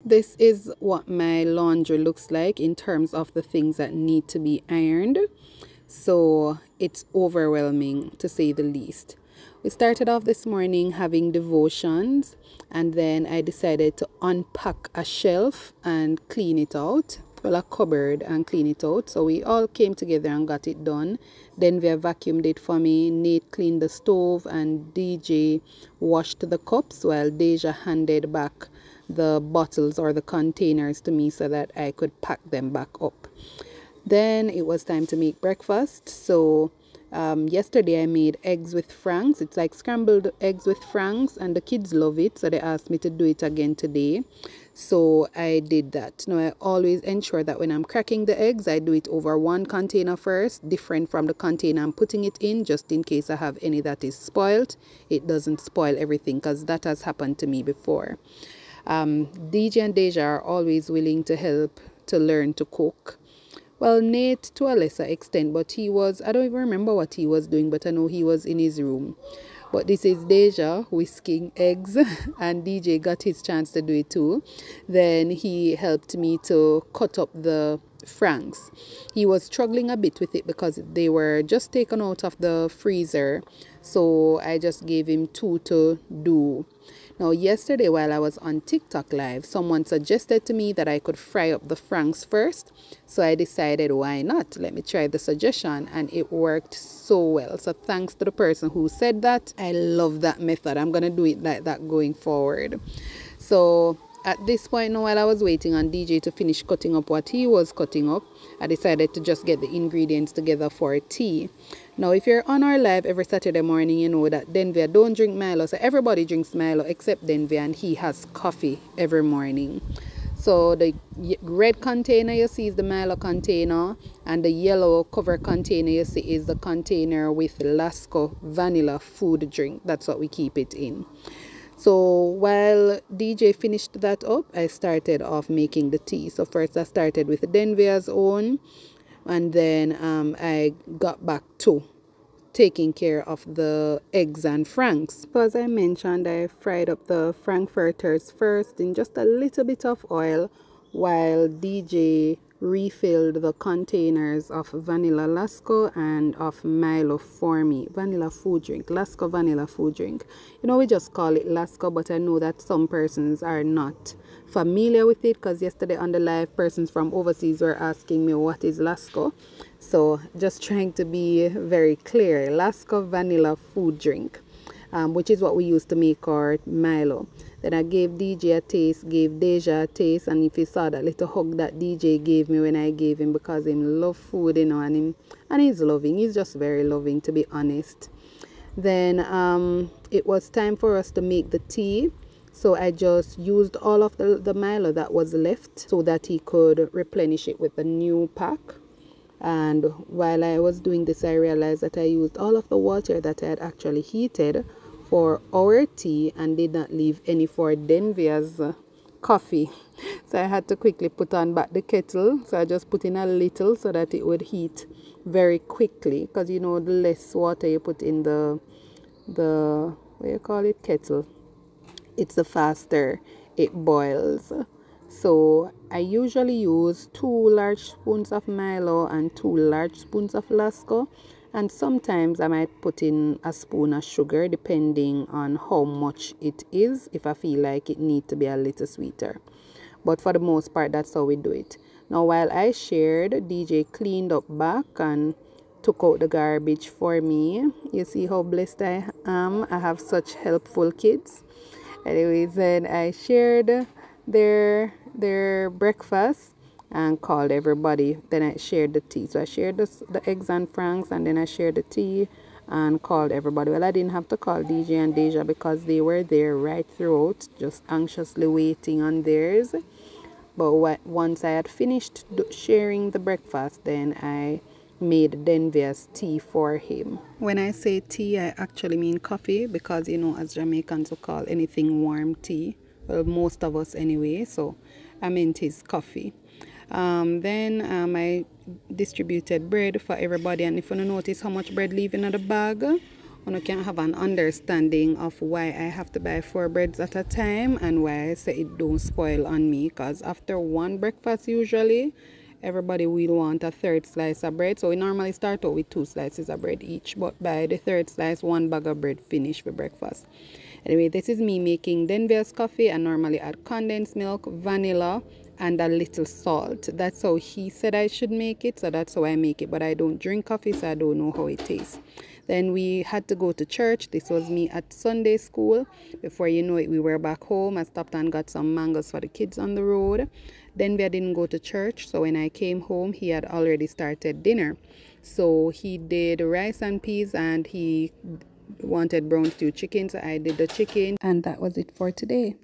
This is what my laundry looks like in terms of the things that need to be ironed. So it's overwhelming to say the least. We started off this morning having devotions, and then I decided to unpack a shelf and clean it out. Well, a cupboard, and clean it out. So we all came together and got it done. Then we vacuumed it for me. Nate cleaned the stove and DJ washed the cups while Deja handed back the bottles or the containers to me so that I could pack them back up. Then it was time to make breakfast. So yesterday I made eggs with franks. It's like scrambled eggs with franks, and the kids love it, so they asked me to do it again today. So I did that. Now I always ensure that when I'm cracking the eggs, I do it over one container first, different from the container I'm putting it in, just in case I have any that is spoiled. It doesn't spoil everything, because that has happened to me before. DJ and Deja are always willing to help to learn to cook. Well, Nate to a lesser extent, but he was, I don't even remember what he was doing, but I know he was in his room. But this is Deja whisking eggs, and DJ got his chance to do it too. Then he helped me to cut up the franks. He was struggling a bit with it because they were just taken out of the freezer. So I just gave him 2 to do. Now, yesterday while I was on TikTok live, someone suggested to me that I could fry up the franks first. So I decided, why not? Let me try the suggestion, and it worked so well. So thanks to the person who said that. I love that method. I'm going to do it like that going forward. So at this point now, while I was waiting on DJ to finish cutting up what he was cutting up, I decided to just get the ingredients together for tea. Now, if you're on our live every Saturday morning, you know that Denver don't drink Milo. So everybody drinks Milo except Denver, and he has coffee every morning. So the red container you see is the Milo container, and the yellow cover container you see is the container with Lasco vanilla food drink. That's what we keep it in. So while DJ finished that up, I started off making the tea. So first I started with Denver's own, and then I got back to taking care of the eggs and franks. So as I mentioned, I fried up the frankfurters first in just a little bit of oil, while DJ refilled the containers of vanilla Lasco and of Milo for me. Vanilla food drink, Lasco vanilla food drink. You know, we just call it Lasco, but I know that some persons are not familiar with it, because yesterday on the live, persons from overseas were asking me what is Lasco. So just trying to be very clear, Lasco vanilla food drink, which is what we use to make our Milo. Then I gave DJ a taste, gave Deja a taste, and if you saw that little hug that DJ gave me when I gave him, because him love food, you know, and he's loving. He's just very loving, to be honest. Then it was time for us to make the tea. So I just used all of the Milo that was left so that he could replenish it with a new pack. And while I was doing this, I realized that I used all of the water that I had actually heated for our tea and did not leave any for Denvia's coffee. So I had to quickly put on back the kettle. So I just put in a little so that it would heat very quickly, because you know, the less water you put in the what do you call it, kettle, it's the faster it boils. So I usually use 2 large spoons of Milo and 2 large spoons of Lasco, and sometimes I might put in a spoon of sugar depending on how much it is, if I feel like it needs to be a little sweeter. But for the most part, that's how we do it. Now while I shared, DJ cleaned up back and took out the garbage for me. You see how blessed I am. I have such helpful kids. Anyways, then I shared their breakfast and called everybody. Then I shared the tea. So I shared the eggs and franks, and then I shared the tea and called everybody. Well, I didn't have to call DJ and Deja because they were there right throughout, just anxiously waiting on theirs. But once I had finished sharing the breakfast, then I made Denver's tea for him. When I say tea, I actually mean coffee, because you know, as Jamaicans we call anything warm tea. Well, most of us anyway. So I meant his coffee. Then I distributed bread for everybody, and if you notice how much bread leaving in the bag, You can have an understanding of why I have to buy 4 breads at a time and why I say it don't spoil on me, because after one breakfast usually everybody will want a 3rd slice of bread. So we normally start out with 2 slices of bread each, but by the 3rd slice 1 bag of bread finished for breakfast. Anyway, this is me making Denver's coffee. I normally add condensed milk, vanilla, and a little salt. That's how he said I should make it, so that's how I make it. But I don't drink coffee, so I don't know how it tastes. Then we had to go to church. This was me at Sunday school. Before you know it, we were back home. I stopped and got some mangoes for the kids on the road. Then we didn't go to church, so when I came home, he had already started dinner. So he did rice and peas, and he wanted brown stew chicken, so I did the chicken, and that was it for today.